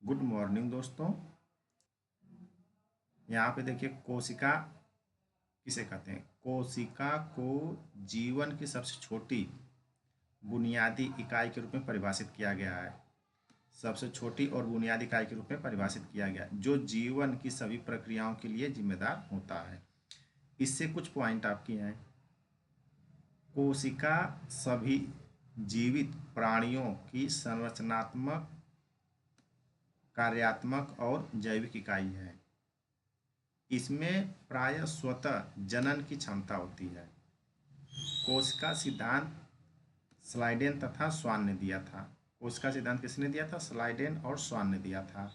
Good morning दोस्तों। यहाँ पे देखिए कोशिका किसे कहते हैं। कोशिका को जीवन की सबसे छोटी बुनियादी इकाई के रूप में परिभाषित किया गया है। सबसे छोटी और बुनियादी इकाई के रूप में परिभाषित किया गया है जो जीवन की सभी प्रक्रियाओं के लिए जिम्मेदार होता है। इससे कुछ पॉइंट आपकी हैं। कोशिका सभी जीवित प्राणियों की संरचनात्मक, कार्यात्मक और जैविक इकाई है। इसमें प्रायः स्वतः जनन की क्षमता होती है। कोशिका सिद्धांत स्लाइडेन तथा स्वान ने दिया था। कोशिका सिद्धांत किसने दिया था? स्लाइडेन और स्वान ने दिया था।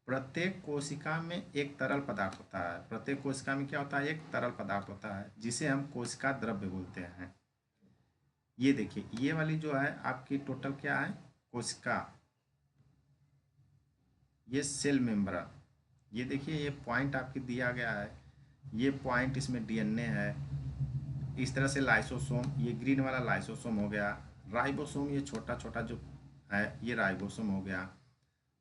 प्रत्येक कोशिका में एक तरल पदार्थ होता है। प्रत्येक कोशिका में क्या होता है? एक तरल पदार्थ होता है जिसे हम कोशिका द्रव्य बोलते हैं। ये देखिए, ये वाली जो है आपकी टोटल क्या है? कोशिका, ये सेल मेम्ब्रेन। ये देखिए, ये पॉइंट आपकी दिया गया है। ये पॉइंट, इसमें डीएनए है। इस तरह से लाइसोसोम, ये ग्रीन वाला लाइसोसोम हो गया। राइबोसोम, ये छोटा छोटा जो है ये राइबोसोम हो गया।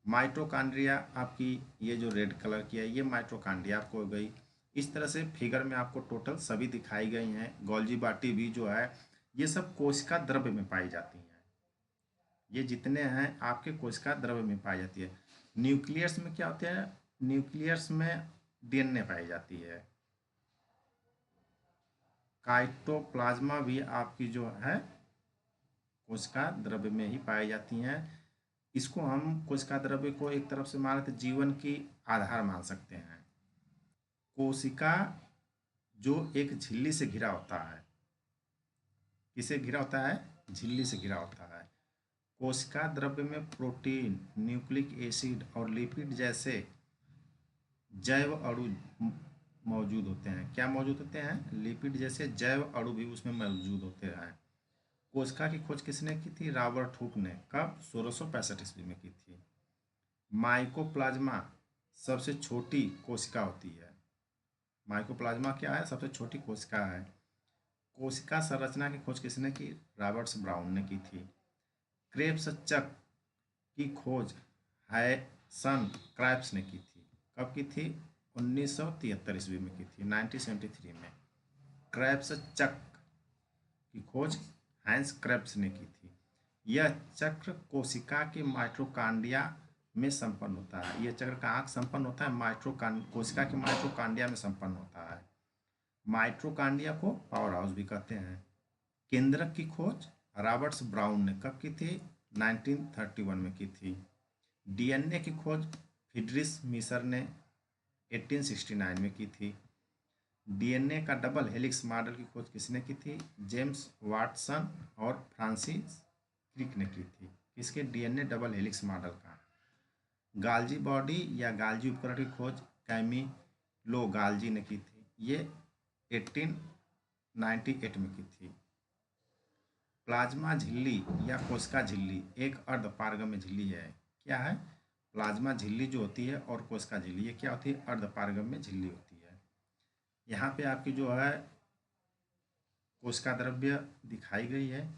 माइटोकॉन्ड्रिया आपकी, ये जो रेड कलर की है ये माइटोकॉन्ड्रिया आपको हो गई। इस तरह से फिगर में आपको टोटल सभी दिखाई गई हैं। गोल्जी बाटी भी जो है ये सब कोशिका द्रव्य में पाई जाती हैं। ये जितने हैं आपके कोशिका द्रव्य में पाई जाती है। न्यूक्लियस में क्या होते हैं? न्यूक्लियस में डीएनए पाई जाती है। काइटोप्लाज्मा भी आपकी जो है कोशिका द्रव्य में ही पाई जाती हैं। इसको हम कोशिका द्रव्य को एक तरफ से मान लेते जीवन की आधार मान सकते हैं। कोशिका जो एक झिल्ली से घिरा होता है, किसे घिरा होता है? झिल्ली से घिरा होता है। कोशिका द्रव्य में प्रोटीन, न्यूक्लिक एसिड और लिपिड जैसे जैव अणु मौजूद होते हैं। क्या मौजूद होते हैं? लिपिड जैसे जैव अणु भी उसमें मौजूद होते हैं। कोशिका की खोज किसने की थी? रॉबर्ट हुक ने। कब? 1665 ईस्वी में की थी। माइकोप्लाज्मा सबसे छोटी कोशिका होती है। माइकोप्लाज्मा क्या है? सबसे छोटी कोशिका है। कोशिका संरचना की खोज किसने की? रॉबर्ट्स ब्राउन ने की थी। क्रेब्स चक्र की खोज हैसन क्राइप्स ने की थी। कब की थी? 1973 ईस्वी में की थी, 1973 में। क्रेब्स चक्र की खोज हैंस क्रेब्स ने की थी। यह चक्र कोशिका के माइटोकॉन्ड्रिया में संपन्न होता है। यह चक्र कहाँ संपन्न होता है? कोशिका के माइटोकॉन्ड्रिया में संपन्न होता है। माइटोकॉन्ड्रिया को पावर हाउस भी कहते हैं। केंद्रक की खोज रॉबर्ट्स ब्राउन ने कब की थी? 1931 में की थी। डीएनए की खोज फ्रीडरिश मिशर ने 1869 में की थी। डीएनए का डबल हेलिक्स मॉडल की खोज किसने की थी? जेम्स वाटसन और फ्रांसिस क्रिक ने की थी। किसके? डीएनए डबल हेलिक्स मॉडल का। गाल्जी बॉडी या गाल्जी उपकरण की खोज कैमिलो गाल्जी ने की थी। ये 1898 में की थी। प्लाज्मा झिल्ली या कोशिका झिल्ली एक अर्धपारगम्य झिल्ली है। क्या है? प्लाज्मा झिल्ली जो होती है और कोशिका झिल्ली, ये क्या होती है? अर्धपारगम्य झिल्ली होती है। यहाँ पे आपकी जो है कोशिका द्रव्य दिखाई गई है,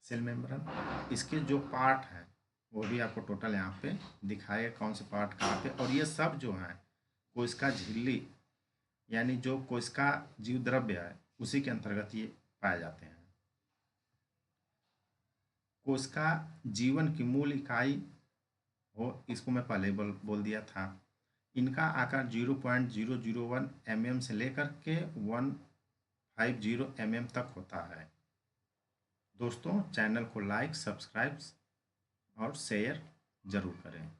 सेल मेम्ब्रेन। इसके जो पार्ट हैं वो भी आपको टोटल यहाँ पे दिखाए, कौन से पार्ट कहाँ पे। और ये सब जो हैं कोशिका झिल्ली यानी जो कोशिका जीव द्रव्य है उसी के अंतर्गत ये पाए जाते हैं। कोशिका जीवन की मूल इकाई हो, इसको मैं पहले बोल दिया था। इनका आकार 0.001 mm से लेकर के 150 mm तक होता है। दोस्तों, चैनल को लाइक, सब्सक्राइब और शेयर जरूर करें।